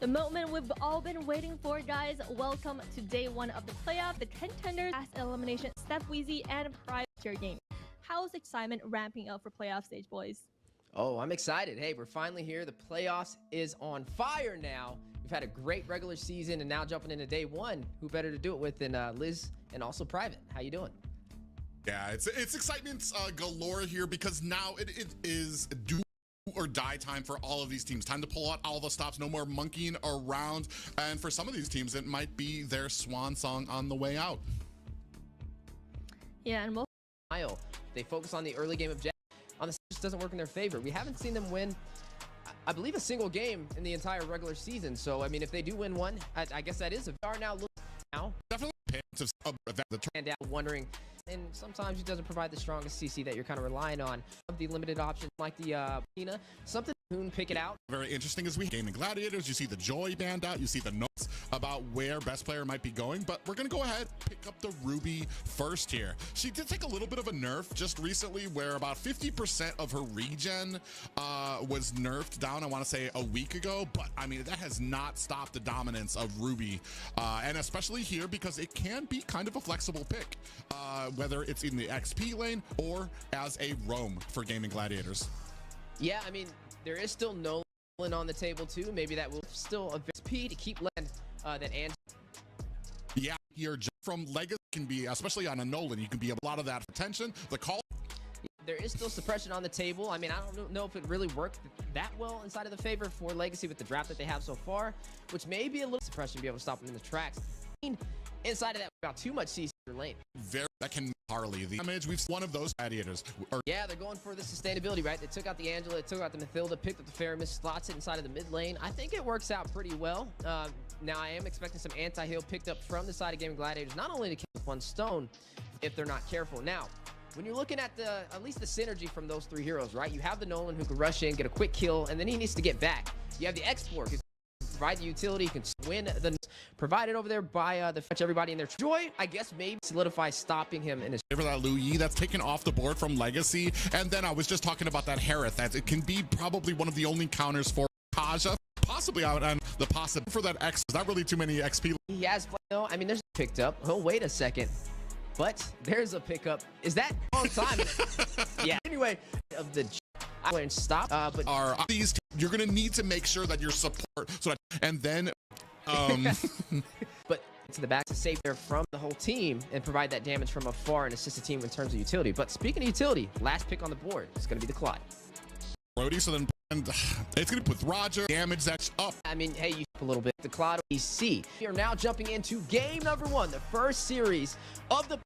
The moment we've all been waiting for, guys. Welcome to day one of the playoff. The contenders as elimination, Steph Weezy and Pride tier game. How's excitement ramping up for playoff stage, boys? Oh, I'm excited. Hey, we're finally here. The playoffs is on fire now. We've had a great regular season and now jumping into day one. Who better to do it with than Liz and also Private? How you doing? Yeah, it's excitement galore here because now it is do or die time for all of these teams. Time to pull out all the stops, no more monkeying around. And for some of these teams, it might be their swan song on the way out. Yeah, and most they focus on the early game objective. On the just doesn't work in their favor. We haven't seen them win, I believe, a single game in the entire regular season. So I mean, if they do win one, I guess that is a are now definitely and out wondering. And sometimes he doesn't provide the strongest CC that you're kind of relying on. Of the limited options like the something pick it out. Very interesting as we Gaming Gladiators. You see the Joy band out. You see the notes about where best player might be going. But we're gonna go ahead pick up the Ruby first here. She did take a little bit of a nerf just recently, where about 50% of her regen was nerfed down. I want to say a week ago, but I mean that has not stopped the dominance of Ruby, and especially here because it can be kind of a flexible pick, whether it's in the XP lane or as a roam for Gaming Gladiators. Yeah, I mean, there is still Nolan on the table too. Maybe that will still a XP to keep land that and. Yeah, your jump from Legacy can be, especially on a Nolan, you can be a lot of that attention. The call. There is still suppression on the table. I mean, I don't know if it really worked that well inside of the favor for Legacy with the draft that they have so far, which may be a little suppression to be able to stop them in the tracks. Inside of that, without too much CC lane. That can Harley the damage. We've one of those gladiators. Yeah, they're going for the sustainability, right? They took out the Angela, they took out the Mathilda, picked up the Faramis, slots it inside of the mid lane. I think it works out pretty well. Now I am expecting some anti-heal picked up from the side of Gaming Gladiators, not only to kill with one stone if they're not careful. Now, when you're looking at at least the synergy from those three heroes, right? You have the Nolan who can rush in, get a quick kill, and then he needs to get back. You have the Explorer who can provide the utility, can win the provided over there by the fetch everybody in their Joy. I guess maybe solidify stopping him in his for that Lu Yi that's taken off the board from Legacy. And then I was just talking about that Harith, that it can be probably one of the only counters for Kaja, possibly out on the possible for that X. Is not really too many XP. He has, though. I mean, there's picked up. Oh, wait a second. But there's a pickup. Is that long time? Yeah. Anyway, of the and stop. But are these you're gonna need to make sure that your support so that, and then but to the back to save there from the whole team and provide that damage from afar and assist the team in terms of utility. But speaking of utility, last pick on the board is going to be the Claude. Brody, so then it's going to put Roger damage that's up. I mean, hey, you a little bit. The Claude EC. We are now jumping into game number one, the first series of the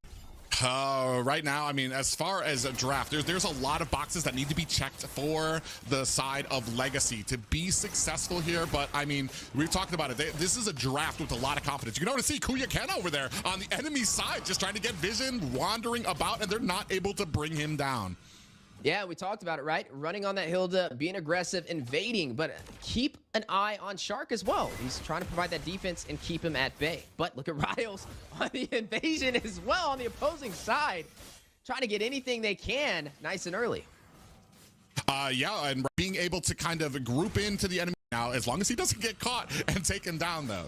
right now, I mean, as far as a draft, there's a lot of boxes that need to be checked for the side of Legacy to be successful here. But I mean, we've talked about it. This is a draft with a lot of confidence. You can already see Kuya Ken over there on the enemy side, just trying to get vision, wandering about, and they're not able to bring him down. Yeah, we talked about it, right? Running on that Hilda, being aggressive, invading, but keep an eye on Shark as well. He's trying to provide that defense and keep him at bay. But look at Riles on the invasion as well on the opposing side, trying to get anything they can nice and early. Yeah, and being able to kind of group into the enemy now, as long as he doesn't get caught and taken down, though.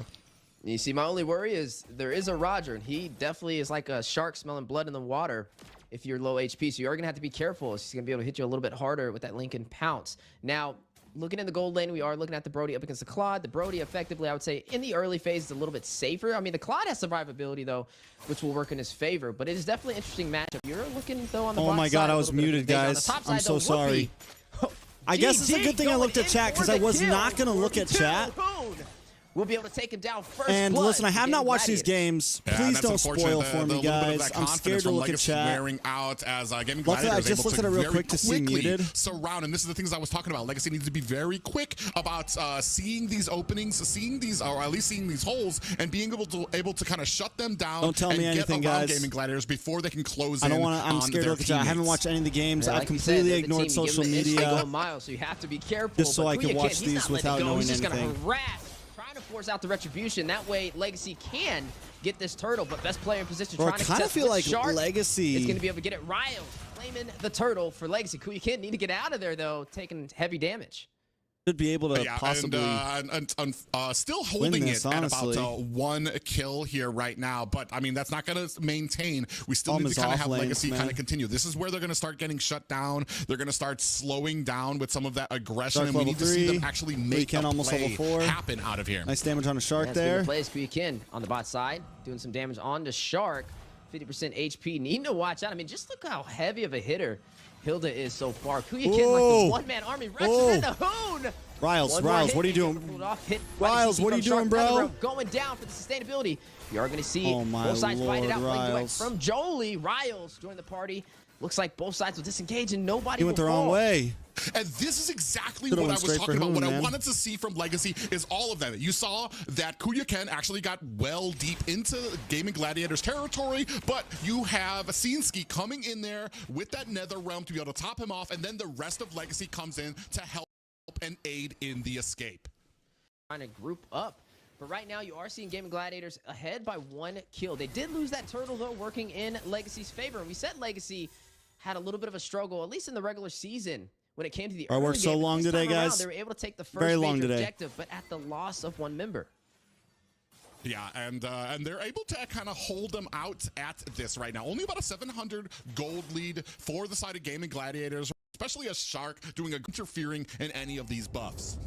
You see, my only worry is there is a Roger, and he definitely is like a shark smelling blood in the water if you're low HP, so you're going to have to be careful. He's going to be able to hit you a little bit harder with that Lincoln Pounce. Now, looking in the gold lane, we are looking at the Brody up against the Claude. The Brody, effectively, I would say, in the early phase is a little bit safer. I mean, the Claude has survivability, though, which will work in his favor, but it is definitely an interesting matchup. You're looking, though, on the bottom side. Oh my god, I was muted, guys. I'm so sorry. I guess it's a good thing I looked at chat, because I was not going to look at chat. We'll be able to take him down first. And listen, I have not watched these games. Please don't spoil for me, guys. I'm scared to look at chat. Wearing out as Gaming Luckily, I just looked at it real quick to see muted. Surround, and this is the things I was talking about. Legacy needs to be very quick about seeing these openings, seeing these, or at least seeing these holes, and being able to kind of shut them down. Don't tell me anything, guys. Gaming Gladiators before they can close in. I don't want to. I'm scared to look at chat. I haven't watched any of the games. I've completely ignored social media. So you have to be careful. Just so I can watch these without knowing anything. To force out the retribution. That way, Legacy can get this turtle, but best player in position Bro, trying to kind of feel like Shark Legacy is going to be able to get it. Riles claiming the turtle for Legacy. You can't need to get out of there, though, taking heavy damage. Should be able to possibly still holding this, it at honestly. about 1 kill here right now. But I mean, that's not going to maintain. We still need to kind of have Legacy kind of continue. This is where they're going to start getting shut down. They're going to start slowing down with some of that aggression, Shark and we need to see them actually make a almost play level 4. happen out of here. Nice damage on a Shark there. Plays Kuyakin on the bot side, doing some damage on the Shark. 50% HP. Needing to watch out. I mean, just look how heavy of a hitter Hilda is so far. Kuyakin like the one-man army. Rex is in the Hoon. Riles, what are you doing? Riles, what are you doing, bro? Going down for the sustainability. You are going to see both sides fight it out. Riles. From Jolie. Riles joined the party. Looks like both sides will disengage and nobody He went the wrong way. And this is exactly what I was talking about. What I wanted to see from Legacy is all of them. You saw that Kuyakin actually got well deep into Gaming Gladiators territory, but you have Sinski coming in there with that Nether Realm to be able to top him off, and then the rest of Legacy comes in to help and aid in the escape. Trying to group up. But right now, you are seeing Gaming Gladiators ahead by 1 kill. They did lose that turtle, though, working in Legacy's favor. And we said Legacy had a little bit of a struggle, at least in the regular season, when it came to the early worked so game. long today, guys. They were able to take the first Very long major today. objective, but at the loss of 1 member. Yeah, and they're able to kind of hold them out at this right now. Only about a 700 gold lead for the side of Gaming Gladiators, especially a Shark doing interfering in any of these buffs.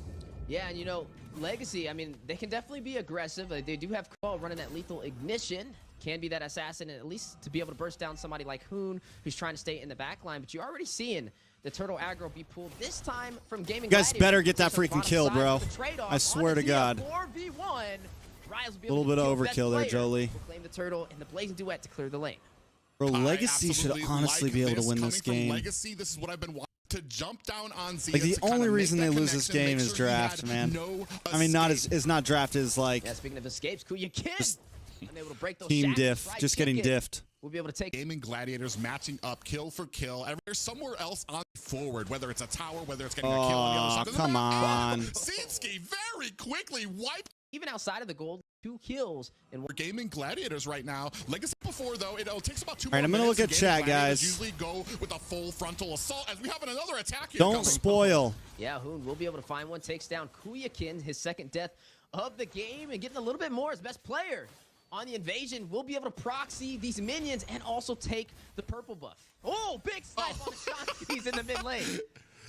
Yeah, and you know, Legacy, I mean, they can definitely be aggressive. They do have Call running that lethal ignition. Can be that assassin, and at least to be able to burst down somebody like Hoon, who's trying to stay in the back line. But you're already seeing the turtle aggro be pulled this time from Gaming You guys Gladiators. better get that freaking kill, bro. I swear to God. 4v1. Riles will be A little bit of overkill there, Jolie. Will claim the turtle and the blazing duet to clear the lane. Bro, Legacy should honestly be able to win this game. Legacy, this is what I've been wanting to jump down on Z. Like, the only reason they lose this game is draft, man. I mean, is not draft, is like... Yeah, speaking of escapes, Kuyakin unable to break those team shackles, diff, right? just getting diffed. We'll be able to take Gaming Gladiators matching up kill for kill. There's somewhere else on forward, whether it's a tower, whether it's getting a kill on the other side. Come on. Sinski very quickly wiped. Even outside of the gold, 2 kills. And we're Gaming Gladiators right now. Legacy before, though, it takes about 2 more minutes. All right, I'm going to look at chat, guys. Usually go with a full frontal assault as we have another attack here. Don't spoil. Yeah, Hoon will be able to find one. Takes down Kuyakin, his 2nd death of the game, and getting a little bit more as best player on the invasion. We'll be able to proxy these minions and also take the purple buff. Oh, big snipe on the shot. He's in the mid lane.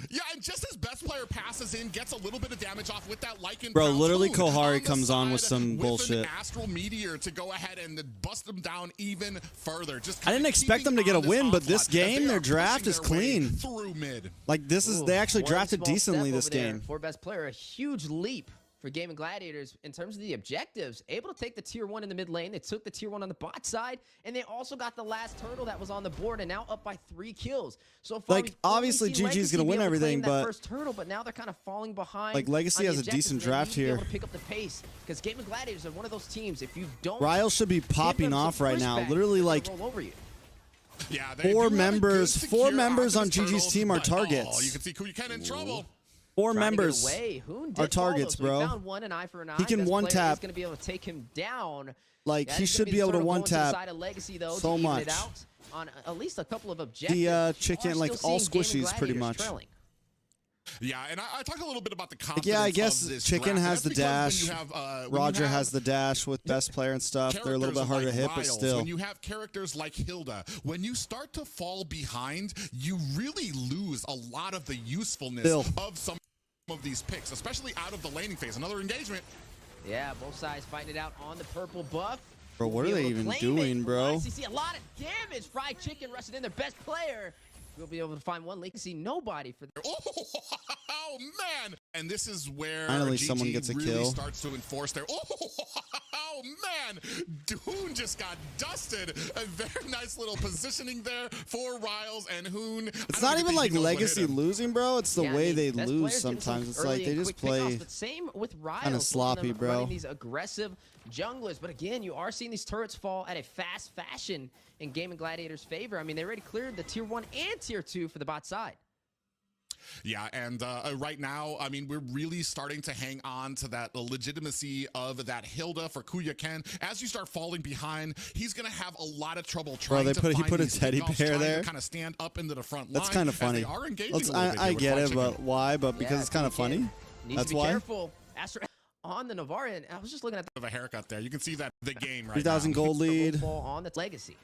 Yeah, and just as best player passes in, gets a little bit of damage off with that Lycan. Bro, literally Kohari comes on with some bullshit. An Astral Meteor to go ahead and bust them down even further. Just I didn't expect them to get a win, but this game, their draft is clean. Through mid. Like, this is, they actually drafted decently this game. For best player, a huge leap for Gaming Gladiators in terms of the objectives. Able to take the tier 1 in the mid lane. They took the tier 1 on the bot side, and they also got the last turtle that was on the board, and now up by 3 kills. So far, like, obviously GG's gonna win everything, but first turtle, but now they're kind of falling behind. Like, Legacy has a decent draft here. To pick up the pace, because Gaming Gladiators are one of those teams. If you don't, Riles should be popping off right now. Literally, like, yeah, 4 members on GG's team are targets. Oh, you can see Kuyakin in trouble. 4 members are targets, bro. He can one-tap. Going to be able to take him down. Like, he should be able to one-tap so much. On at least a couple of objectives. The chicken, like, all squishies pretty much. Yeah, and I talk a little bit about the confidence. Like, yeah, I guess Chicken has the dash. Roger has the dash with best player and stuff. They're a little bit harder to hit, but still. When you have characters like Hilda, when you start to fall behind, you really lose a lot of the usefulness of some of these picks, especially out of the laning phase. Another engagement. Yeah, both sides fighting it out on the purple buff. Bro, what are they even doing, bro? You see a lot of damage. Fried Chicken rushing in their best player. We'll be able to find one leak. See nobody for their. Oh man! And this is where finally GG someone gets a really kill. Starts to enforce their. Oh man! Hoon just got dusted. A very nice little positioning there for Riles and Hoon. It's not even like Legacy losing, bro. It's the way they lose sometimes. It's like they just play kind of sloppy, bro. These aggressive junglers, but again, you are seeing these turrets fall at a fast fashion in Gaming Gladiators' favor. I mean, they already cleared the tier 1 and tier 2 for the bot side. Yeah, and right now, I mean, we're really starting to hang on to that legitimacy of that Hilda for Kuyakin. As you start falling behind, he's going to have a lot of trouble trying to find he put a teddy bear there. Kind of stand up into the front line. That's kind of funny. They are engaging I get it, but why? But because it's kind of funny. Needs to be careful. Astro on the Navarran. I was just looking at a haircut there. You can see that the game right 3,000 gold lead. On the legacy.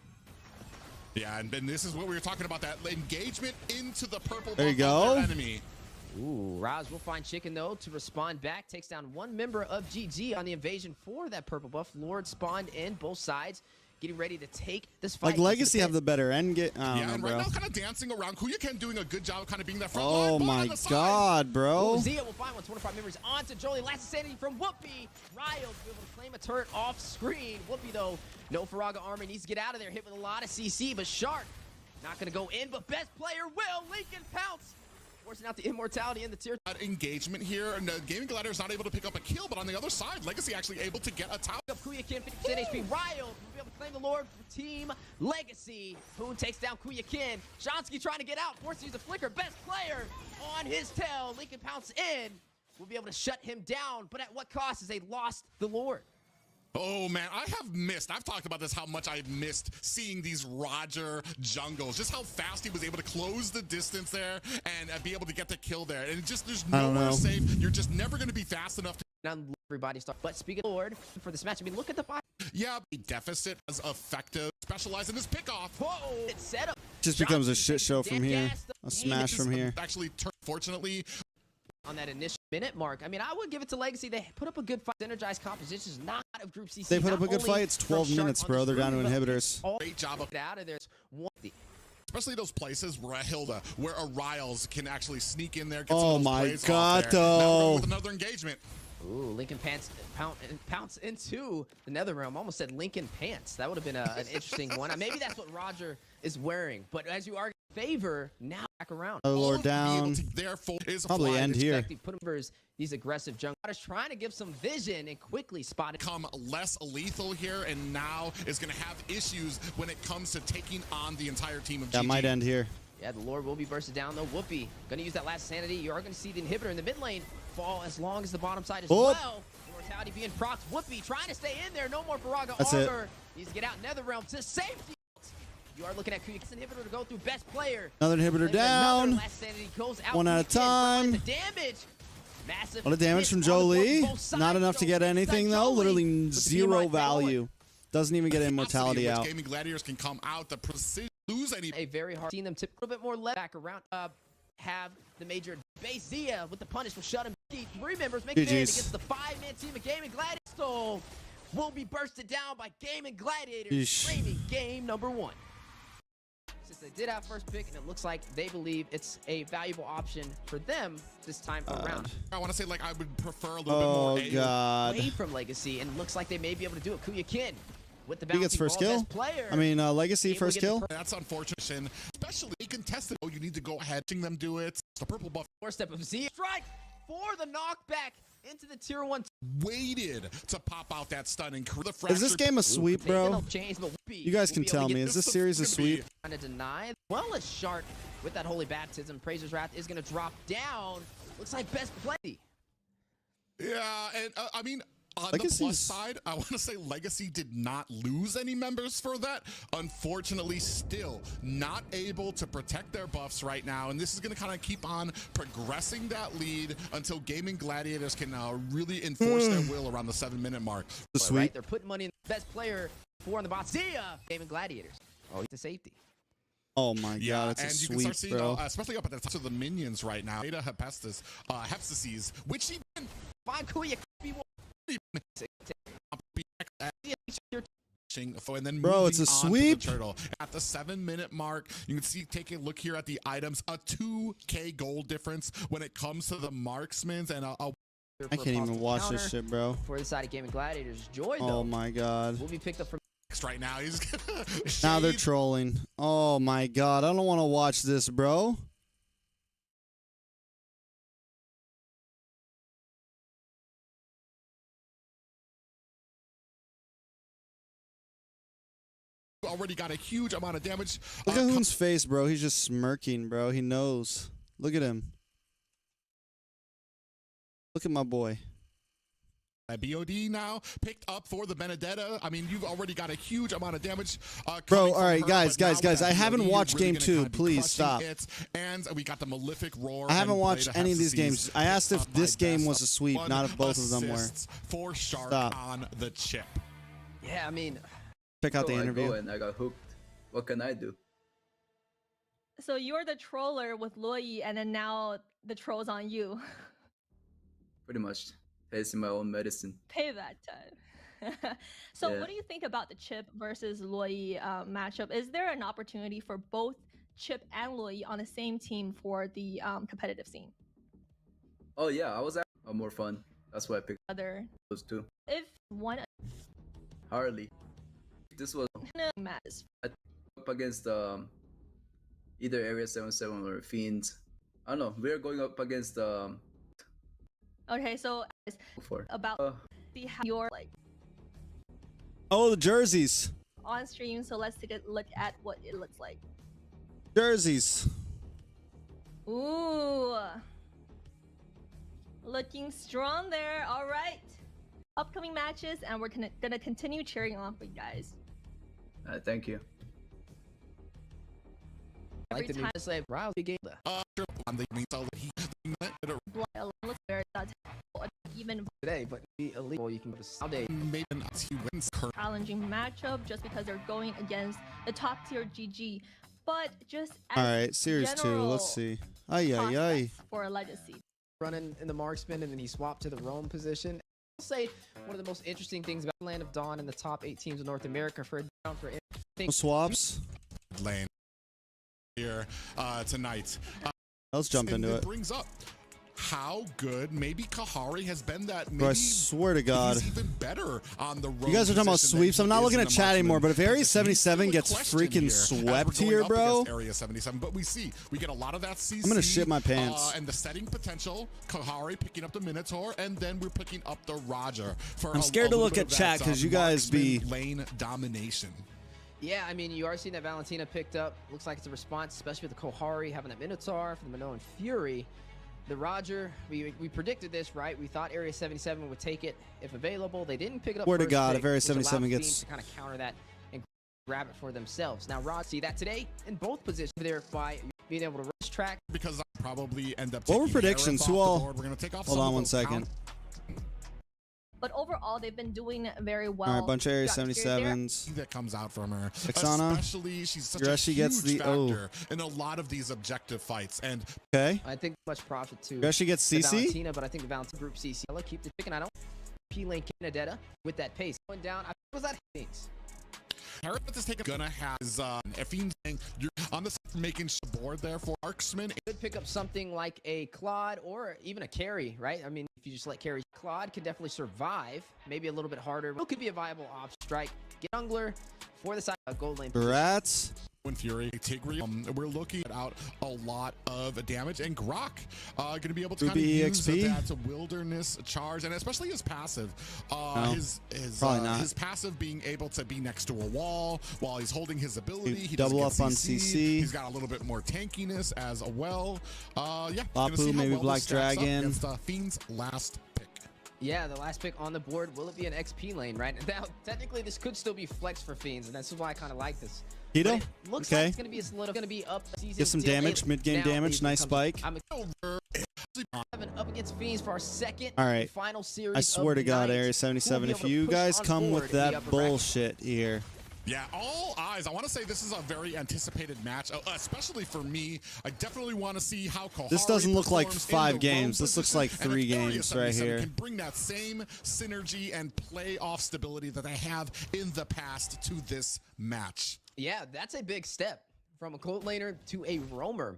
Yeah, and this is what we were talking about, that engagement into the purple there you go. Enemy. Ooh, Raz will find Chicken, though, to respond back. Takes down one member of GG on the invasion for that purple buff. Lord spawned in both sides, getting ready to take this fight. Like, Legacy have the better end game. Yeah, and right now kind of dancing around. Kuyaken doing a good job of kind of being that front line. Oh, my God, bro. Ooh, Zia will find 125 members onto Jolie. Last insanity from Whoopi. Riles will be able to claim a turret off screen. Whoopi, though, no Faraga armor. Needs to get out of there. Hit with a lot of CC, but Shark not going to go in, but best player will. Lincoln pounce. Forcing out the immortality in the tier. Engagement here, and Gaming Gladiator is not able to pick up a kill, but on the other side, Legacy actually able to get a tower. Kuyakin, 50% HP. Ryle will be able to claim the Lord for Team Legacy. Poon takes down Kuyakin. Shonsky trying to get out, forced to use a flicker. Best player on his tail. Lincoln pounce in. Will be able to shut him down, but at what cost as they lost the Lord? Oh, man, I've talked about this, how much I've missed seeing these Roger jungles, just how fast he was able to close the distance there and be able to get the kill there. And just, there's nowhere safe. You're just never going to be fast enough to... Now everybody start. But speaking of Lord, for this match, I mean, look at the fight. Yeah, the deficit is effective. Specialize in his pickoff. Whoa, it's set up. Just becomes a shit show from here. A smash from here. Actually, fortunately... On that initial minute mark, I mean, I would give it to Legacy. They put up a good fight. Synergized compositions, not of Group CC. They put up a good fight. It's 12 minutes, bro. They're down to inhibitors. Great job of get out of there. Especially those places where Hilda, where a Riles can actually sneak in there. Oh my God, though. With another engagement. Ooh, Lincoln pounce into the Netherrealm. Almost said Lincoln pants. That would have been an interesting one. Maybe that's what Roger is wearing. But as you argue, favor now back around. Oh, Lord down. Therefore, is probably end here. Put him these aggressive junglers trying to give some vision and quickly spotted. Become less lethal here, and now is going to have issues when it comes to taking on the entire team of GG. That might end here. Yeah, the Lord will be bursted down though. Whoopi gonna use that last sanity. You are gonna see the inhibitor in the mid lane fall as long as the bottom side as well. Mortality being procs. Whoopi trying to stay in there. No more Faraga armor. Needs to get out Netherrealm to safety. You are looking at Kuyakin's inhibitor to go through best player. Another inhibitor down. Last sanity goes out. One at a time. The damage. Massive. A lot of damage from Jolie. Not enough to get anything though. Literally zero value. Doesn't even get immortality out. Gaming Gladiators can come out. The precision. Lose any. A very hard. Seen them tip a little bit more left back around. Have the major base. Zia with the punish will shut him. 3 members make it in against the 5-man team of Gaming Gladiators. Will be bursted down by Gaming Gladiators. Framing game number 1. Since they did have first pick, and it looks like they believe it's a valuable option for them this time around. I want to say, like, I would prefer a little bit more away from Legacy, and looks like they may be able to do it. Kuyakin. With the he gets first kill. I mean, Legacy first kill. That's unfortunate, especially contested. Oh, you need to go ahead, seeing them do it. The purple buff. 4-step of Z strike for the knockback into the tier 1. Waited to pop out that stunning. Is this game a sweep, bro? You guys can tell me. Is this series a sweep? Trying to deny, well as Shark with that holy baptism. Praiser's Wrath is going to drop down. Looks like best play. Yeah, and I mean. On the plus side, I want to say Legacy did not lose any members for that. Unfortunately, still not able to protect their buffs right now. And this is going to kind of keep on progressing that lead until Gaming Gladiators can really enforce their will around the 7-minute mark. Right, they're putting money in the best player 4 on the bot. Zia! Gaming Gladiators. Oh, he's a safety. Oh my God, it's a sweep, you can start seeing, bro. Especially up at the top of the minions right now. Beta Hephaestus, which he did. Find Kuya. And then bro, it's a sweep. Turtle. At the 7-minute mark, you can see, take a look here at the items, a 2K gold difference when it comes to the marksmans, and I can't even watch this shit, bro. For the side of Gaming Gladiators, Joy, though, my God, will be picked up from right now. He's now they're trolling. Oh my God, I don't want to watch this, bro. Already got a huge amount of damage. Look at Hoon's face, bro. He's just smirking, bro. He knows. Look at him. Look at my boy. BOD now picked up for the Benedetta. I mean, you've already got a huge amount of damage. Bro, all right, guys. I haven't watched game 2. Please stop. And we got the Malefic Roar. I haven't watched any of these games. I asked if this game was a sweep, not if both of them were. For Shark on the chip. Yeah, I mean, check out the interview. And I got hooked. What can I do? So you're the troller with Loi, and then now the troll's on you. Pretty much. Tasting my own medicine. Payback time. So what do you think about the Chip versus Loi matchup? Is there an opportunity for both Chip and Loi on the same team for the competitive scene? Oh yeah, I was actually more fun. That's why I picked those two. If one Harley. This was matches up against either Area 77 or Fiends. I don't know. We're going up against okay, so about see how you're like the jerseys on stream, so let's take a look at what it looks like. Jerseys. Ooh, looking strong there. All right, upcoming matches, and we're gonna continue cheering on for you guys. Thank you. I like the new slave Riley game. Even Today, but be illegal. You can go to Saturday. Challenging matchup just because they're going against the top tier GG, but just all right, series 2. Let's see. Ay. For a legacy. Running in the marksman, and then he swapped to the roam position. I'll say one of the most interesting things about Land of Dawn and the top 8 teams of North America for swaps. Lane here tonight. Let's jump into it. Brings up how good maybe Kahari has been. That maybe bro, I swear to God, he's even better on the road. You guys are talking about sweeps. I'm not looking at chat anymore, but if Area 77 gets freaking swept here, bro. Area 77, but we get a lot of that CC. I'm gonna shit my pants. And the setting potential, Kahari picking up the Minotaur, and then we're picking up the Roger. I'm scared to look at chat because you guys be lane domination. Yeah, I mean, you are seeing that Valentina picked up. Looks like it's a response, especially with the Kohari having that Minotaur for the Minoan Fury. The Roger, we predicted this, right? We thought Area 77 would take it if available. They didn't pick it up. Word to God, pick, if Area 77 gets to kind of counter that and grab it for themselves. Now, Rod, see that today in both positions there by being able to rush track. Because I probably end up. What were predictions? Who all? We're gonna take off. Hold on one second. But overall, they've been doing very well. All right, bunch of Area 77s. That comes out from her. Exana. Especially, she's such a huge factor in a lot of these objective fights. And okay, I think much profit to Reshi gets CC. Valentina, but I think the Valentina group CC. I'll keep the chicken. I don't P-Lane Canadetta with that pace. Going down, I was that things. Harriet is gonna have his Fiend saying you're on the side making board there for Marksman. Could pick up something like a Claude or even a carry, right? I mean, if you just let carry, Claude can definitely survive. Maybe a little bit harder. It could be a viable option. Strike, get jungler for the side gold lane. Rats. Fury, Tigri. We're looking at a lot of damage, and Grok going to be able to kind of use that wilderness charge, and especially his passive. His passive being able to be next to a wall while he's holding his ability. He double up on CC. He's got a little bit more tankiness as well. Yeah, Bapu, maybe well Black Dragon. Against Fiend's last pick. Yeah, the last pick on the board. Will it be an XP lane, right? Now, technically, this could still be flex for Fiends, and that's why I kind of like this. Hito? Looks okay. like it's going to be a little going to be up. Get some damage, mid-game damage, nice spike. I'm up against Fiends for our second final series. I swear to God, Area 77, if you guys come with that bullshit here. Yeah, all eyes. I want to say this is a very anticipated match, especially for me. I definitely want to see how Kohari this doesn't look like 5 games. This looks like 3 games right here. Can bring that same synergy and playoff stability that they have in the past to this match. Yeah, that's a big step from a cold laner to a roamer.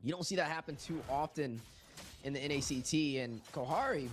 You don't see that happen too often in the NACT, and Kohari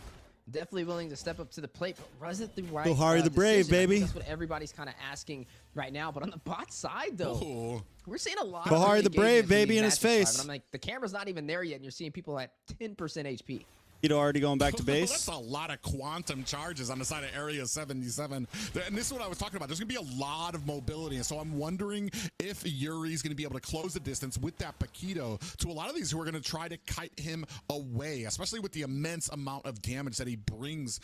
definitely willing to step up to the plate, but was it the right Kohari the Brave, baby. That's what everybody's kind of asking right now. But on the bot side, though, we're seeing a lot Kohari of the Brave, baby, in his face. I'm like, the camera's not even there yet, and you're seeing people at 10% HP. Already going back to base. That's a lot of quantum charges on the side of Area 77. And this is what I was talking about. There's going to be a lot of mobility. And so I'm wondering if Yuri's going to be able to close the distance with that Paquito to a lot of these who are going to try to kite him away, especially with the immense amount of damage that he brings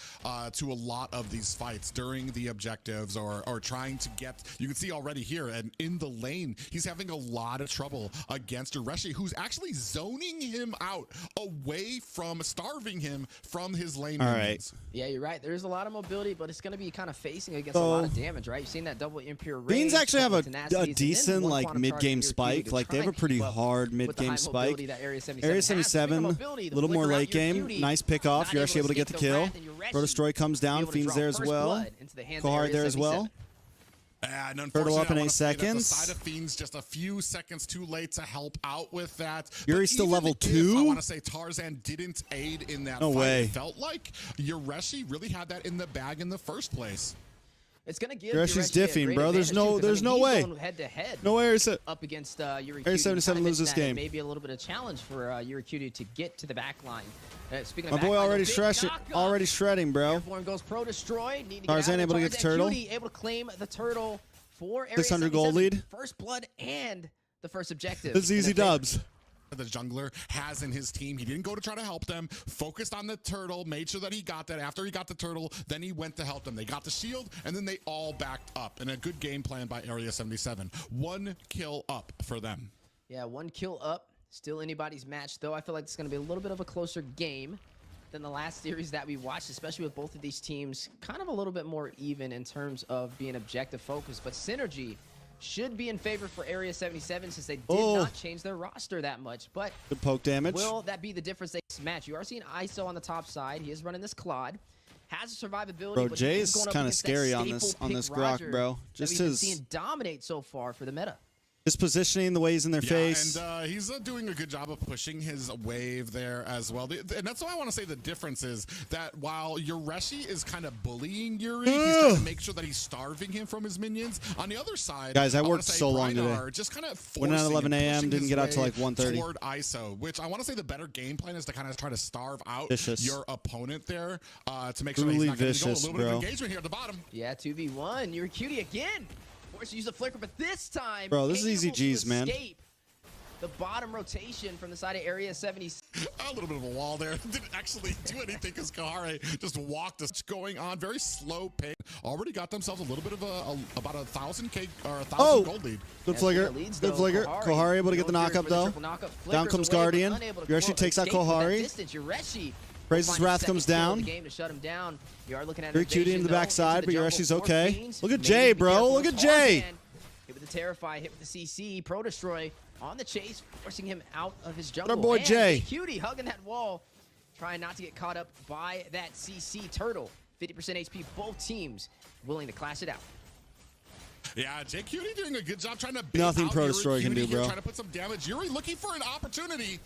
to a lot of these fights during the objectives or trying to get, you can see already here, and in the lane, he's having a lot of trouble against Ureshi, who's actually zoning him out away from starving him from his lane. All right. Yeah, you're right. There's a lot of mobility, but it's going to be kind of facing against a lot of damage, right? You've seen that double impure range. Beans actually have a decent like mid-game spike. Like they have a pretty hard mid-game spike. Area 77, a little more late game. Nice pick off. You're actually able to get the kill. Destroy comes down. Fiends there as well. Kohari there as well. And Turtle up in 8 The seconds. side of Fiends just a few seconds too late to help out with that. Yuri's still level 2. I want to say Tarzan didn't aid in that fight. Way. It felt like Ureshi really had that in the bag in the first place. It's gonna give Ureshi's diffing, bro. There's no way. Head to head. No way. Up against Yuri. Area 77 loses this game. Maybe a little bit of challenge for Yuri to get to the back line. Speaking of my boy already shredding, bro. Airborne goes pro destroy. Tarzan able to get the turtle. Able to claim the turtle for Area 600 gold lead. First blood and the first objective. It's easy dubs. The jungler has in his team. He didn't go to try to help them, focused on the turtle, made sure that he got that. After he got the turtle, then he went to help them. They got the shield, and then they all backed up. And a good game plan by Area 77. 1 kill up for them. Yeah, 1 kill up. Still anybody's match, though. I feel like it's going to be a little bit of a closer game than the last series that we watched, especially with both of these teams kind of a little bit more even in terms of being objective focused. But synergy should be in favor for Area 77 since they did not change their roster that much. But good poke damage. Will that be the difference they match? You are seeing ISO on the top side. He is running this Claude. Has a survivability. Bro, but Jay is kind of scary on this Grok, bro. Just his seeing dominate so far for the meta. His positioning, the way he's in their face. And he's doing a good job of pushing his wave there as well. And that's why I want to say the difference is that while Ureshi is kind of bullying Yuri, he's trying to make sure that he's starving him from his minions. On the other side, guys, I worked so long today. Just kind of went at 11 a.m., didn't get out till like 1:30. Toward ISO, which I want to say the better game plan is to kind of try to starve out your opponent there to make sure that he's not going to go. A little bit of engagement here at the bottom. Yeah, 2v1. Yuri Cutie again. Forced to use the flicker, but this time, bro, this is easy G's, man. The bottom rotation from the side of Area 70. A little bit of a wall there. Didn't actually do anything because Kohari just walked us. Going on very slow pace. Already got themselves a little bit of about 1,000 gold lead. Good flicker. Good flicker. Kohari able to get the knockup though. Down comes Guardian. Yureshi takes out Kohari. Praise's Wrath comes down. Very cutie in the backside, but Yureshi's okay. Look at Jay, bro. Look at Jay. Hit with the Terrify, hit with the CC. Pro Destroy on the chase, forcing him out of his jungle. Our boy Jay. Cutie hugging that wall, trying not to get caught up by that CC turtle. 50% HP, both teams willing to clash it out. Yeah, Jay Cutie doing a good job trying to nothing Pro Destroy can do, bro. Trying to put some damage. Yuri looking for an opportunity.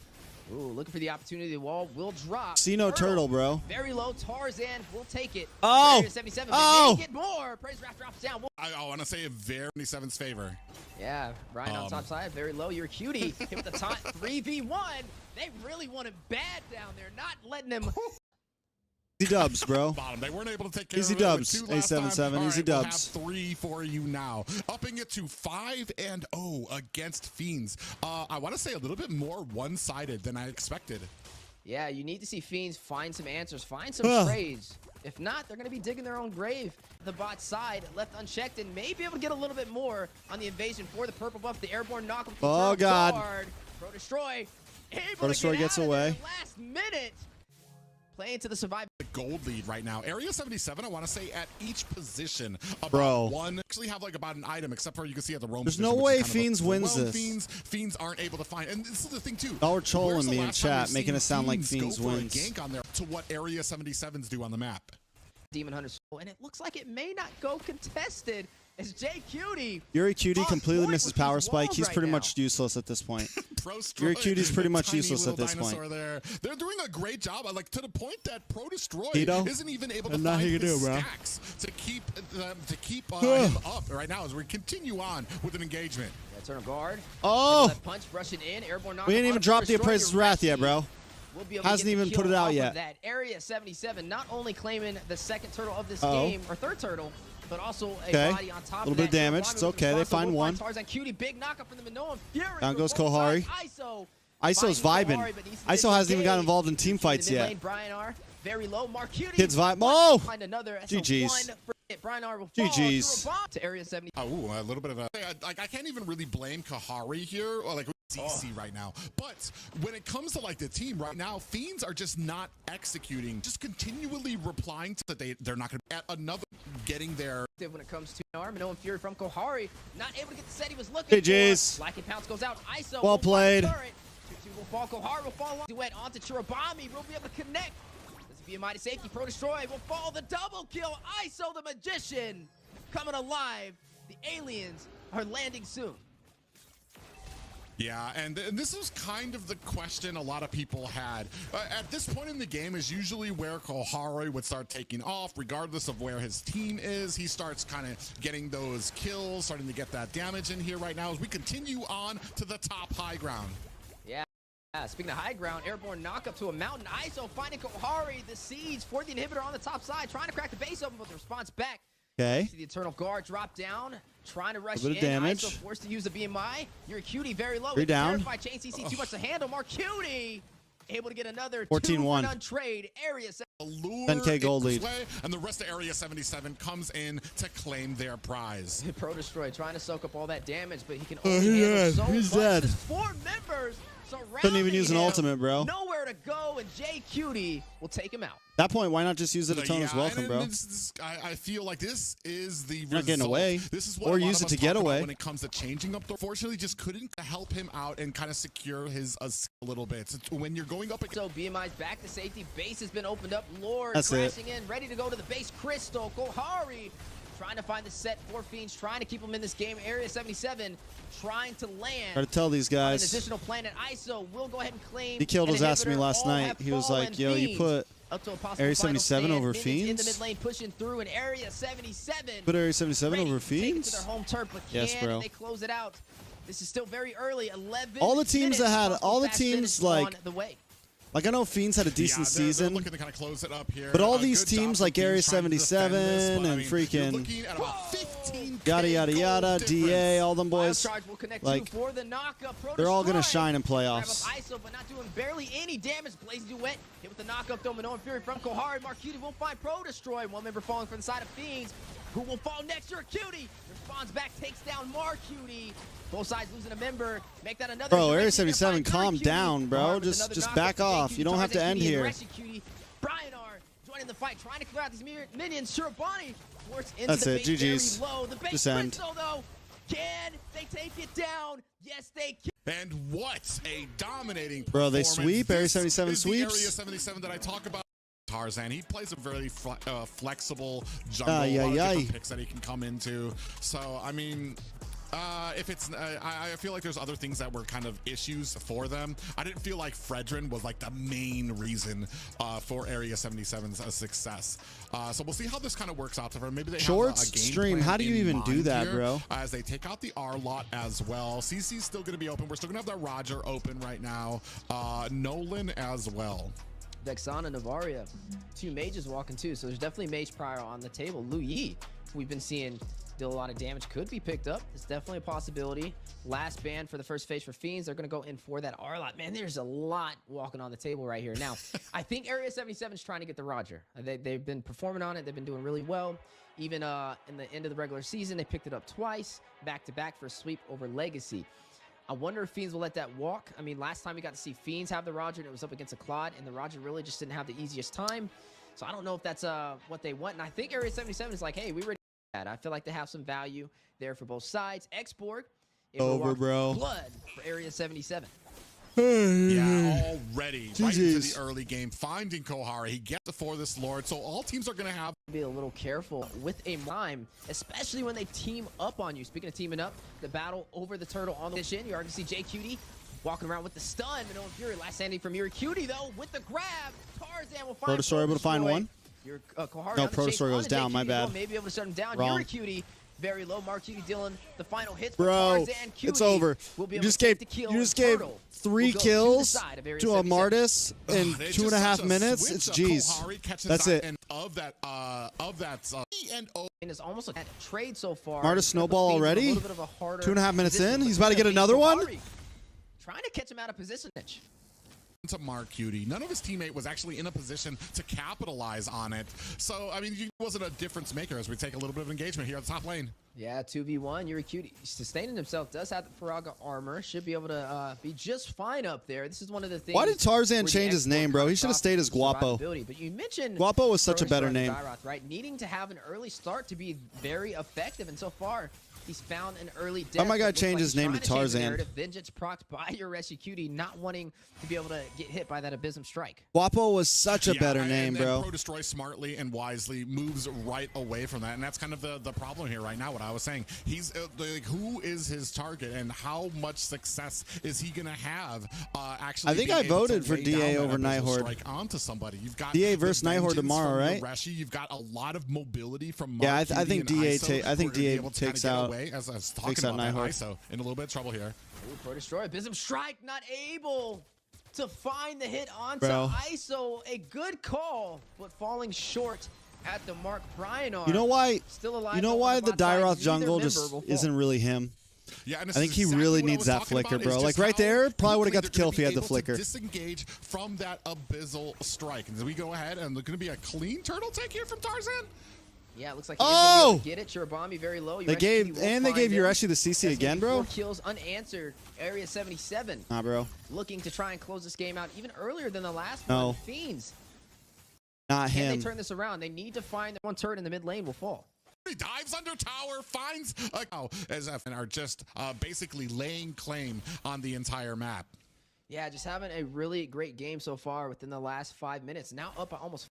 Ooh, looking for the opportunity. The wall will drop. See no turtle, bro. Very low. Tarzan will take it. Oh! 77, but they get more. Praise Wrath drops down. I want to say a very 77's favor. Yeah, Ryan on top side. Very low. You're Cutie. Hit with the top 3v1. They really want him bad down there. Not letting him. Easy dubs, bro. Bottom. They weren't able to take care easy of dubs. it. A77. Easy dubs. We'll have 3 for you now. Upping it to 5-0 against Fiends. I want to say a little bit more one-sided than I expected. Yeah, you need to see Fiends find some answers, find some trades. If not, they're going to be digging their own grave. The bot side left unchecked and may be able to get a little bit more on the invasion for the purple buff. The airborne knock. Oh God! Pro Destroy. Pro Destroy gets away. Last minute. Playing to the survival. The gold lead right now. Area 77, I want to say at each position. Bro. One. Actually have like about an item, except for you can see at the roam. There's no way Fiends wins this. Fiends aren't able to find. And this is the thing too. Y'all are trolling me in chat, making it sound like Fiends wins. Gank on there to what Area 77s do on the map. Demon Hunter Soul, and it looks like it may not go contested as Jay Cutie. Yuri Cutie completely misses power spike. He's pretty much useless at this point. Yuri Cutie's pretty much useless at this point. They're doing a great job, like to the point that Pro Destroy Tito? isn't even able to find his stacks to keep him up right now as we continue on with an engagement. Yeah, turn of guard. Oh! Punch brushing in. Airborne knock. We didn't even drop the Appraiser's Wrath yet, bro. will be able to Hasn't get the even kill put it out off yet. of that. Area 77 not only claiming the second turtle of this game, or third turtle, but also a body on top of that. A little bit of damage. It's okay. They find one. Tarzan Cutie, big knockup from the Minoan Fury. Down goes Kohari. ISO's vibing. ISO hasn't even gotten involved in team fights yet. Very low. Kids vibe. Oh! GG's. GG's. To area 70. Oh, a little bit of a... Like, I can't even really blame Kahari here, or like CC right now. But when it comes to like the team right now, Fiends are just not executing, just continually replying to that they're not going to at another getting there. When it comes to Minoan Fury from Kohari, not able to get the set he was looking for. Like Pounce goes out. ISO. Well played. 2-2 will fall. Kohari will fall. Duet onto Chirobami. Will be able to connect. Be a mighty safety. Pro Destroy will fall. The double kill. ISO the Magician coming alive. The aliens are landing soon. Yeah, and this was kind of the question a lot of people had. At this point in the game is usually where Kohari would start taking off, regardless of where his team is. He starts kind of getting those kills, starting to get that damage in here right now as we continue on to the top high ground. Speaking of high ground, airborne knock up to a mountain. ISO finding Kohari, the siege for the inhibitor on the top side, trying to crack the base open, but the response back. Okay. See the Eternal Guard drop down, trying to rush a bit of damage. ISO forced to use the BMI. Your Cutie very low. Down. Chain CC too much to handle. Mark Cutie able to get another 14-1 trade. Area 10K gold lead. And the rest of Area 77 comes in to claim their prize. Pro Destroy trying to soak up all that damage, but he can only handle so he's much. dead. There's 4 members. Couldn't even use an ultimate, bro. Nowhere to go, and J Cutie will take him out. That point, why not just use it Atona's welcome, bro? I feel like this is the result. Not getting away. This is what or use it to get away. When it comes to changing up, fortunately, just couldn't help him out and kind of secure his a little bit. So when you're going up, so BMI's back to safety. Base has been opened up. Lord That's crashing in, ready to go to the base. Crystal Kohari trying to find the set for Fiends, trying to keep them in this game. Area 77 trying to land. Try to tell these guys. An additional planet. ISO will go ahead and claim. He killed was asking me last night. He was like, yo, you put up to a Area 77 over Fiends Fiends? in the mid lane, pushing through in Area 77. Put Area 77 over Fiends? To their home turf, but yes, bro. They close it out. This is still very early. 11 all the teams that had, all the teams like, on the way. Like, I know Fiends had a decent season, looking to kind of close it up here. But all these teams like Area 77 and freaking yada yada yada, DA, all them boys, like, they're all gonna shine in playoffs. ISO, but not doing barely any damage. Blaze Duet hit with the knockup though. Minoan Fury from Kohari. Mark Cutie won't find Pro Destroy. One member falling from the side of Fiends. Who will fall next? Your Cutie responds back, takes down Mark Cutie. Both sides losing a member. Make that another. Bro, Area 77, calm down, bro. Just back off. You don't have to end here. Brian R joining the fight, trying to clear out these minions. Shirobani forced into That's the it. base GG's. very low. The base Just end. Crystal, though. Can they take it down? Yes, they can. And what a dominating performance. Bro, they sweep. Area 77 this sweeps. Area 77 that I talk about. Tarzan, he plays a very flexible jungle. A lot of different picks that he can come into. So, I mean, if it's, I feel like there's other things that were kind of issues for them. I didn't feel like Fredrin was like the main reason for Area 77's success. So we'll see how this kind of works out for them. Maybe they Shorts have a game stream. How do you even do that, bro? As they take out the R lot as well. CC's still going to be open. We're still going to have that Roger open right now. Nolan as well. Vexana, Navaria, 2 mages walking too, so there's definitely mage prior on the table. Lu Yi, we've been seeing deal a lot of damage, could be picked up. It's definitely a possibility. Last ban for the first phase for Fiends. They're going to go in for that R-Lot. Man, there's a lot walking on the table right here. Now, I think Area 77 is trying to get the Roger. They've been performing on it. They've been doing really well. Even in the end of the regular season, they picked it up twice, back-to-back for a sweep over Legacy. I wonder if Fiends will let that walk. I mean, last time we got to see Fiends have the Roger, and it was up against a Claude, and the Roger really just didn't have the easiest time. So I don't know if that's what they want. And I think Area 77 is like, hey, we ready for that. I feel like they have some value there for both sides. Xborg, over, bro. Blood for Area 77. Yeah, already right into the early game, finding Kohari. He gets before this Lord, so all teams are going to have be a little careful with a mime, especially when they team up on you. Speaking of teaming up, the battle over the turtle on the mission. You already see J Cutie walking around with the stun. Minoan Fury last standing from Yuri Cutie though with the grab. Tarzan will find Pro Destroy able to find one. Your Kohari no, Pro Destroy goes down. My bad. Maybe able to shut him down. Wrong. Yuri Cutie very low. Mark Cutie dealing the final hits. Bro, it's over. You just gave 3 kills to a Martis in 2.5 minutes. It's G's. That's it. And it's almost like a trade so far. Martis snowball already. 2.5 minutes in. He's about to get another one. Trying to catch him out of position. To Mark Cutie. None of his teammate was actually in a position to capitalize on it. So, I mean, he wasn't a difference maker as we take a little bit of engagement here at the top lane. Yeah, 2v1. Yuri Cutie sustaining himself. Does have the Faraga armor. Should be able to be just fine up there. This is one of the things. Why did Tarzan change his name, bro? He should have stayed as Guapo. But you mentioned Guapo was such a better name. Dyroth, right? Needing to have an early start to be very effective, and so far he's found an early death. Oh my God, change his name to Tarzan. Then gets procced by your Reshi Cutie, not wanting to be able to get hit by that Abysm strike. Guapo was such a better name, bro. Pro Destroy smartly and wisely moves right away from that, and that's kind of the problem here right now. What I was saying, he's like, who is his target, and how much success is he gonna have? Actually, I think I voted for DA over Nighthorde. Strike onto somebody. You've got DA versus Nighthorde tomorrow, right? Reshi. You've got a lot of mobility from Mark. Yeah, I think DA. I think DA takes out. As I was talking about that, ISO in a little bit of trouble here. Ooh, Pro Destroy, Abysm strike, not able to find the hit onto ISO. A good call, but falling short at the mark. Bryanar. You know why? Still alive. You know why the Dyroth jungle just isn't really him? Yeah, and I think he really needs that flicker, bro. Like right there, probably would have got the kill if he had the flicker. Disengage from that abyssal strike. And we go ahead and there's going to be a clean turtle take here from Tarzan. Yeah, it looks like he's gonna get it. Chirabami very low. They gave Yureshi the CC again, bro. 4 kills unanswered. Area 77. Nah, bro. Looking to try and close this game out even earlier than the last one. Fiends. Not him. Can they turn this around? They need to find that one turret in the mid lane will fall. He dives under tower, finds as F and are just basically laying claim on the entire map. Yeah, just having a really great game so far within the last 5 minutes. Now up by almost,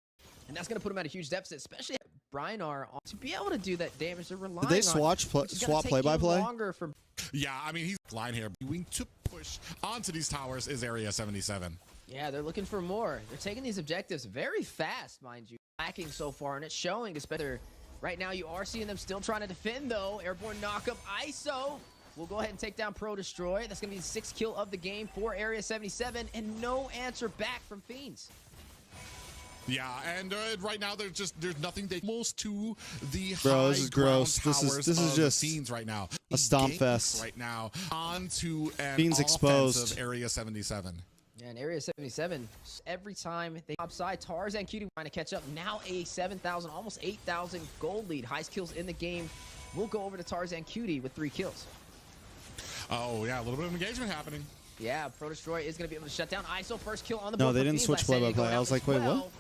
and that's going to put him at a huge deficit, especially Bryanar to be able to do that damage. They're relying on. Did they swap play-by-play? Yeah, I mean, he's line here. Going to push onto these towers is Area 77. Yeah, they're looking for more. They're taking these objectives very fast, mind you. Lacking so far, and it's showing. It's better. Right now, you are seeing them still trying to defend, though. Airborne knockup. ISO will go ahead and take down Pro Destroy. That's going to be the 6th kill of the game for Area 77, and no answer back from Fiends. Yeah, and right now there's nothing they almost to the bro. This is gross. This is just Fiends right now. A stomp fest right now onto an Fiends exposed Area 77. Yeah, in Area 77, every time they upside, Tarzan Cutie trying to catch up. Now a 7,000, almost 8,000 gold lead. Highest kills in the game. We'll go over to Tarzan Cutie with 3 kills. Oh yeah, a little bit of engagement happening. Yeah, Pro Destroy is going to be able to shut down ISO. First kill on the board. No, they didn't switch play-by-play. I was like, wait, what?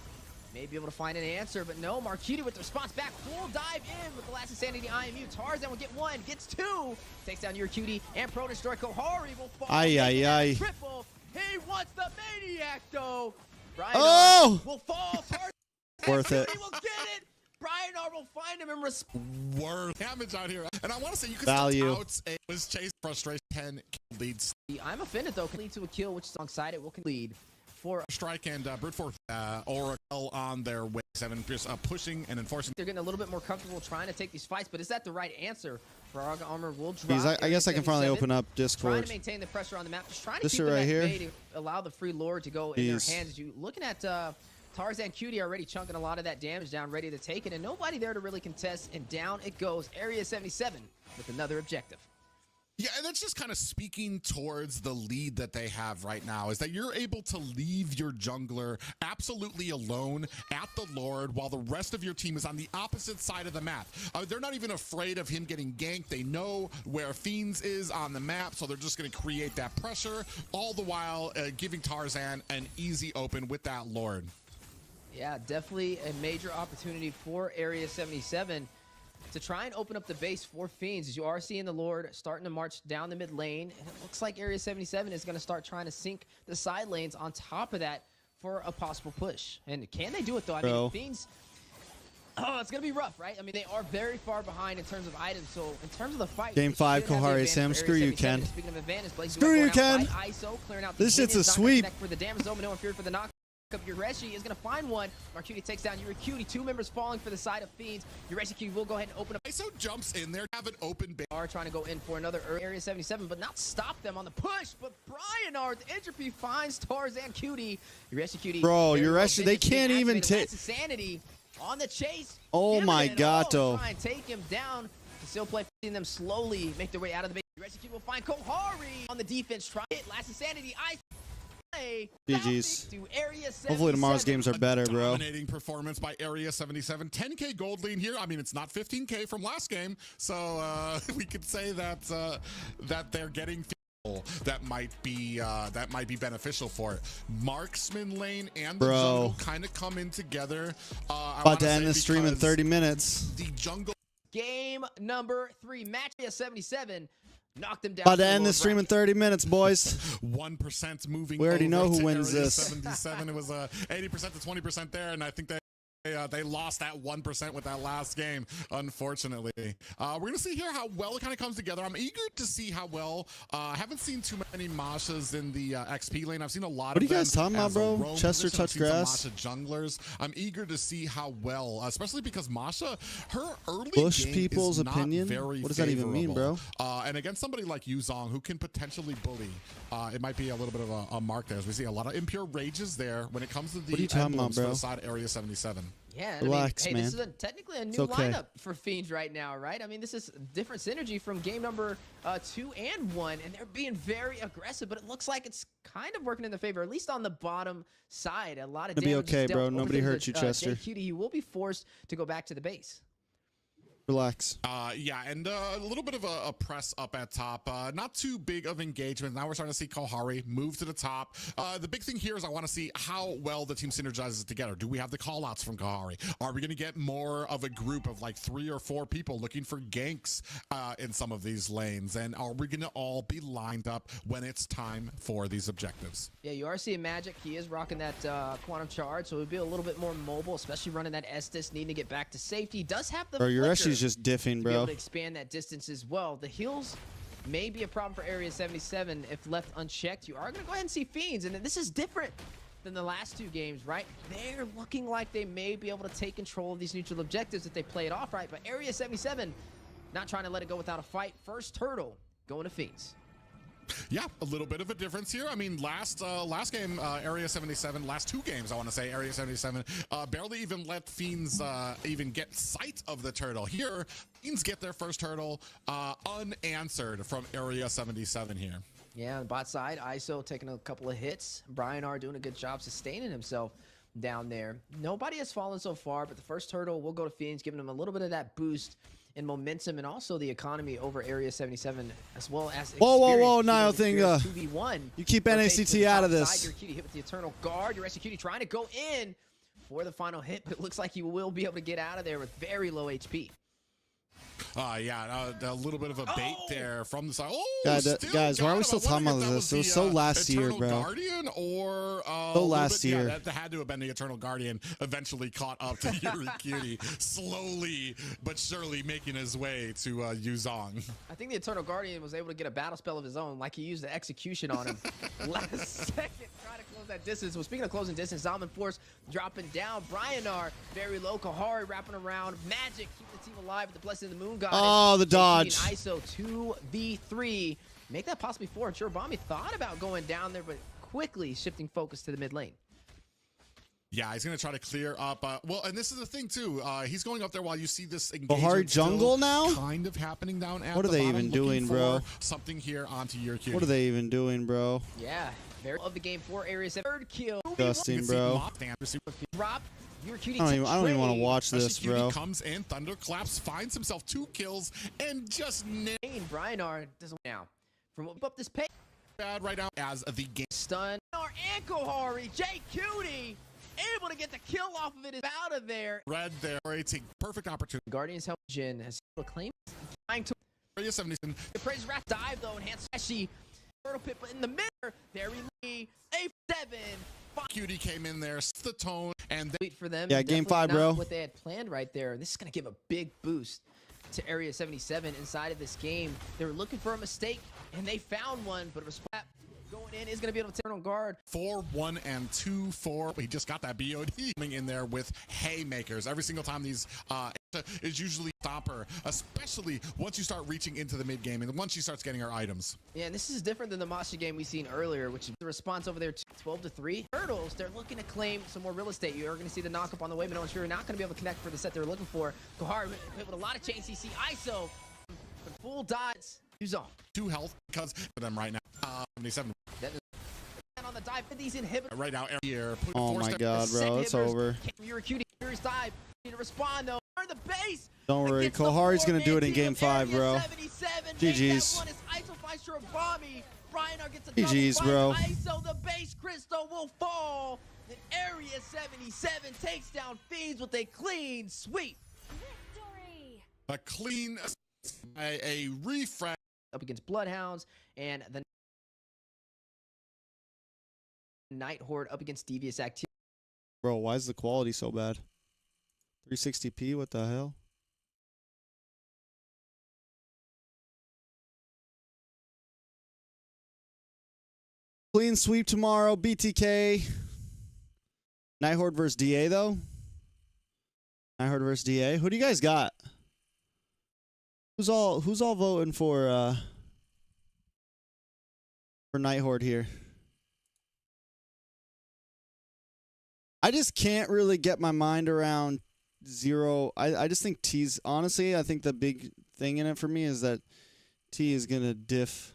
May be able to find an answer, but no. Mark Cutie with the response back. Full dive in with the last Insanity IMU. Tarzan will get 1, gets 2. Takes down your Cutie, and Pro Destroy. Kohari will fall. Triple. He wants the Maniac, though. Bryanar will fall. Tarzan worth it. Will get it. Bryanar will find him and worth damage out here. And I want to say you could was chase frustration 10 kill leads. I'm offended though. Can lead to a kill, which is alongside it will lead for strike and brute force Oracle on their way 7, just pushing and enforcing. They're getting a little bit more comfortable trying to take these fights, but is that the right answer? Faraga armor will drop. I guess I can finally open up Discord. Trying to maintain the pressure on the map, just trying to keep it at bay to allow the free lord to go in their hands. You looking at Tarzan Cutie already chunking a lot of that damage down, ready to take it, and nobody there to really contest, and down it goes. Area 77 with another objective. Yeah, and that's just kind of speaking towards the lead that they have right now, is that you're able to leave your jungler absolutely alone at the Lord while the rest of your team is on the opposite side of the map. They're not even afraid of him getting ganked. They know where Fiends is on the map, so they're just going to create that pressure, all the while giving Tarzan an easy open with that Lord. Yeah, definitely a major opportunity for Area 77 to try and open up the base for Fiends, as you are seeing the Lord starting to march down the mid lane. And it looks like Area 77 is going to start trying to sink the side lanes on top of that for a possible push. And can they do it, though? I mean, Fiends, it's going to be rough, right? I mean, they are very far behind in terms of items. So in terms of the fight, Game 5, Kohari, Sam, screw you, Ken. Speaking of advantage, screw you, Ken. ISO, clearing out this shit's a sweep. For the damage zone, no fear for the knock. Yureshi is going to find one. Marcuti takes down Yuricutie. 2 members falling for the side of Fiends. Yureshi will go ahead and open up. ISO jumps in there, have an open base. Are trying to go in for another Area 77, but not stop them on the push. But Brian with Entropy finds Tarzan Cutie. Yureshi. Bro, Yureshi, they can't even take. Sanity on the chase. Oh my God, though. Try and take him down. To still play, seeing them slowly make their way out of the base. Yureshi will find Kohari on the defense. Try it. Last Sanity. GG's. Area Hopefully tomorrow's games are better, bro. Dominating performance by Area 77. 10K gold lead here. I mean, it's not 15K from last game, so we could say that that they're getting that might be beneficial for it. Marksman lane and the jungle kind of come in together. About to end the stream in 30 minutes. The jungle. Game number 3, match Area 77. Knocked them down. About to end the stream in 30 minutes, boys. 1% moving. We already know who wins Area this. 77. It was 80% to 20% there, and I think they lost that 1% with that last game, unfortunately. We're gonna see here how well it kind of comes together. I'm eager to see how well. I haven't seen too many Mashas in the XP lane. I've seen a lot what of them. What are you guys talking about, bro? Chester touch grass. Masha junglers. I'm eager to see how well, especially because Masha, her early Bush game people's is not opinion. Very what does that even mean, bro? And against somebody like Yuzong, who can potentially bully, it might be a little bit of a mark there. As we see a lot of impure rages there when it comes to the emblems for the side Area 77. Yeah, relax, I mean, hey, man. This is technically a new lineup for Fiends right now, right? I mean, this is different synergy from game number 2 and 1, and they're being very aggressive, but it looks like it's kind of working in their favor, at least on the bottom side. A lot of damage. It'll be okay, bro. Nobody hurt you, Chester. JQT, he will be forced to go back to the base. Relax. Yeah, and a little bit of a press up at top. Not too big of engagement. Now we're starting to see Kohari move to the top. The big thing here is I want to see how well the team synergizes together. Do we have the call-outs from Kohari? Are we going to get more of a group of like 3 or 4 people looking for ganks in some of these lanes? And are we going to all be lined up when it's time for these objectives? Yeah, you are seeing Magic. He is rocking that Quantum Charge, so he'll be a little bit more mobile, especially running that Estus, needing to get back to safety. He does have the Yureshi's just diffing, bro. Be able to expand that distance as well. The heals may be a problem for Area 77 if left unchecked. You are going to go ahead and see Fiends, and this is different than the last 2 games, right? They're looking like they may be able to take control of these neutral objectives if they play it off right, but Area 77 not trying to let it go without a fight. First turtle going to Fiends. Yeah, a little bit of a difference here. I mean, last game, Area 77, last 2 games, I want to say, Area 77, barely even let Fiends even get sight of the turtle. Here, Fiends get their first turtle unanswered from Area 77 here. Yeah, on the bot side, ISO taking a couple of hits. Brian doing a good job sustaining himself down there. Nobody has fallen so far, but the first turtle will go to Fiends, giving him a little bit of that boost in momentum and also the economy over Area 77, as well as whoa, Nile thing. 2v1. You keep NACT out of this. Yuricutie hit with the Eternal Guard. Yureshi trying to go in for the final hit, but it looks like he will be able to get out of there with very low HP. Yeah, a little bit of a bait there from the side. Guys, why are we still talking about this? It was so last year, bro. Guardian or so last year. Yeah, that had to have been the Eternal Guardian. Eventually caught up to Yuricutie, slowly but surely making his way to Yuzong. I think the Eternal Guardian was able to get a battle spell of his own, like he used the execution on him last second, trying to close that distance. Well, speaking of closing distance, Zalman Force dropping down. Brianar very low. Kohari wrapping around. Magic keeping the team alive with the Blessing of the Moon Goddess. Oh, the dodge. ISO 2v3. Make that possibly 4. Sure, Bombi thought about going down there, but quickly shifting focus to the mid lane. Yeah, he's going to try to clear up. Well, and this is the thing, too. He's going up there while you see this engagement Kohari jungle now? Kind of happening down at what are the they bottom, even doing, bro? Something here onto Yuricutie. What are they even doing, bro? Yeah, very of the game 4 areas. Third kill. Disgusting, bro. Drop. I don't even want to watch this, bro. Comes in, thunderclaps, finds himself 2 kills, and just Brianar doesn't now. From up this pace. Bad right now as the game. Stun. And Kohari, JQT able to get the kill off of it. Is out of there. Red there. It's a perfect opportunity. Guardians help Jin has a claim. Trying to. Area 77. The praise Wrath dive though, enhanced Flashy. Turtle Pit, but in the middle, there we A7. Cutie came in there, the tone, and wait for them. Yeah, game 5, bro. What they had planned right there. This is going to give a big boost to Area 77 inside of this game. They were looking for a mistake, and they found one, but it was going and is going to be able to turn on guard. 4-1 and 2-4. He just got that BOD coming in there with haymakers. Every single time these is usually a stopper, especially once you start reaching into the mid game and once she starts getting her items. Yeah, and this is different than the Masha game we seen earlier, which is the response over there to 12-3. Turtles, they're looking to claim some more real estate. You're going to see the knock up on the way, but I'm sure you're not going to be able to connect for the set they're looking for. Kohari with a lot of chain CC. ISO, but full dots. Who's on? 2 health because for them right now. 77. That is on the dive. These inhibitors. Right now, here. Oh my god, bro. It's over. You're a cutie. Furious dive. Need to respond, though. The base. Don't worry. Kohari's going to do it in game 5, bro. GG's. GG's, bro. ISO, the base crystal will fall. And Area 77 takes down Fiends with a clean sweep. Victory. A clean, a refresh. Up against Bloodhounds and the Night Horde up against Devious Activity. Bro, why is the quality so bad? 360p, what the hell? Clean sweep tomorrow, BTK. Night Horde versus DA, though. Night Horde versus DA. Who do you guys got? Who's all voting for Night Horde here? I just can't really get my mind around Zero. I just think T's, honestly, I think the big thing in it for me is that T is gonna diff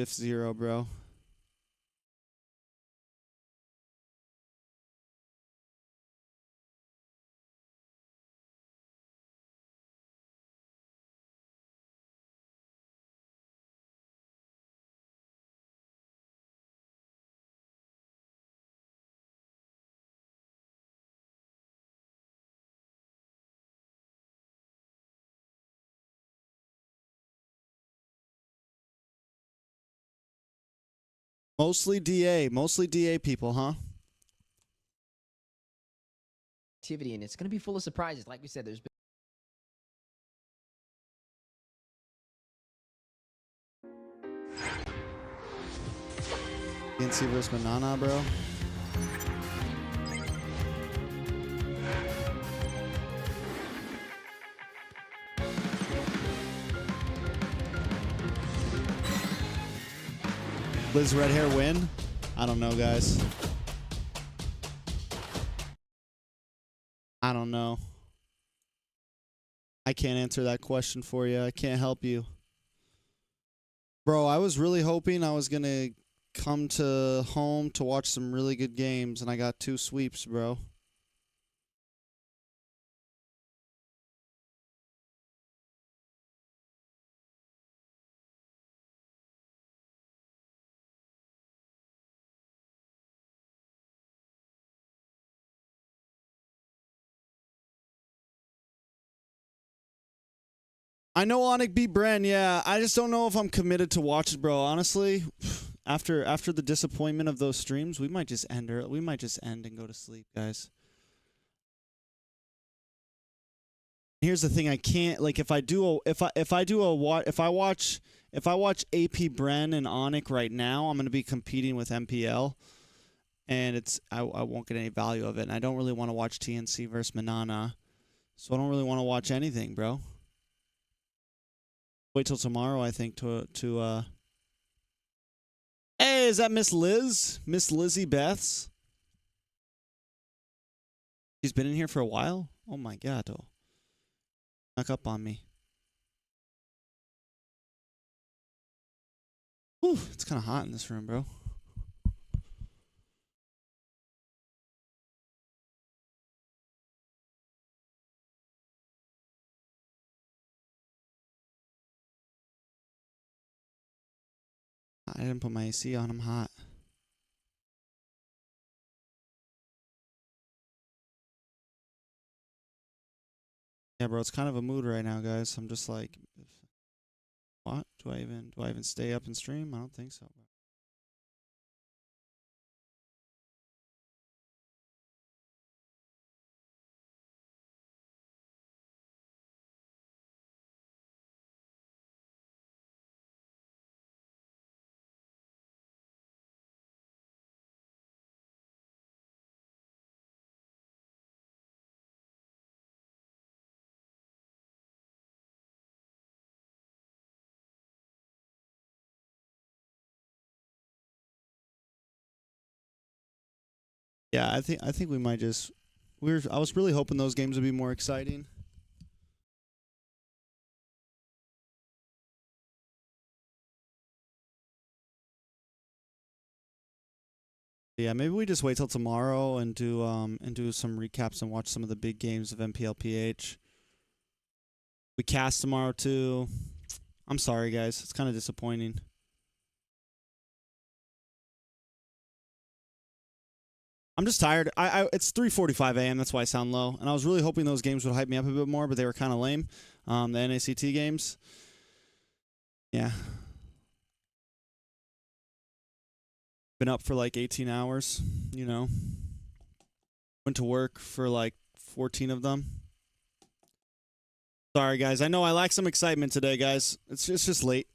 Zero, bro. Mostly DA people, huh? Activity, and it's going to be full of surprises. Like we said, there's been TNC versus Banana, bro. Liz Red Hair win? I don't know, guys. I don't know. I can't answer that question for you. I can't help you. Bro, I was really hoping I was going to come to home to watch some really good games, and I got 2 sweeps, bro. I know Onic beat Bren, yeah. I just don't know if I'm committed to watch it, bro. Honestly, after the disappointment of those streams, we might just end early. We might just end and go to sleep, guys. Here's the thing: I can't, like, if I watch AP Bren and Onic right now, I'm gonna be competing with MPL, and I won't get any value of it. And I don't really want to watch TNC versus Manana, so I don't really want to watch anything, bro. Wait till tomorrow, I think, to Hey, is that Miss Liz? Miss Lizzie Beths? She's been in here for a while? Oh my god, oh. Snuck up on me. Whew, it's kind of hot in this room, bro. I didn't put my AC on. I'm hot. Yeah, bro, it's kind of a mood right now, guys. I'm just like, what? Do I even stay up and stream? I don't think so, bro. Yeah, I think we might just. I was really hoping those games would be more exciting. Yeah, maybe we just wait till tomorrow and do some recaps and watch some of the big games of MPLPH. We cast tomorrow too. I'm sorry, guys. It's kind of disappointing. I'm just tired. It's 3:45 a.m. That's why I sound low. And I was really hoping those games would hype me up a bit more, but they were kind of lame. The NACT games. Yeah. Been up for like 18 hours, you know. Went to work for like 14 of them. Sorry, guys. I know I lack some excitement today, guys. It's just late.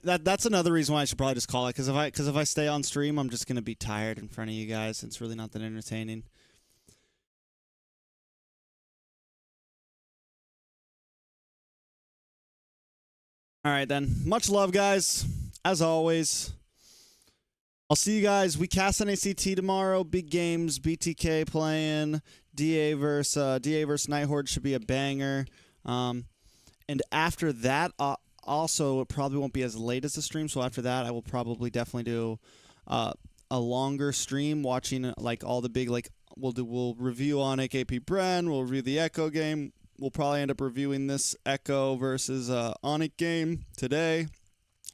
That's another reason why I should probably just call it, because if I stay on stream, I'm just gonna be tired in front of you guys. It's really not that entertaining. All right, then. Much love, guys. As always. I'll see you guys. We cast NACT tomorrow. Big games. BTK playing. DA versus Night Horde should be a banger. And after that, also it probably won't be as late as the stream. So after that, I will probably definitely do a longer stream, watching like all the big we'll review on AKP Bren. We'll review the Echo game. We'll probably end up reviewing this Echo versus Onic game today.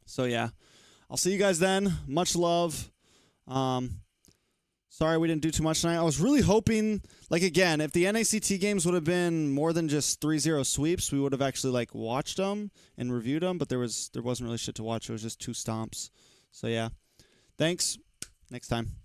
So yeah. I'll see you guys then. Much love. Sorry we didn't do too much tonight. I was really hoping, like, again, if the NACT games would have been more than just 3-0 sweeps, we would have actually like watched them and reviewed them. But there wasn't really shit to watch. It was just 2 stomps. So yeah. Thanks. Next time.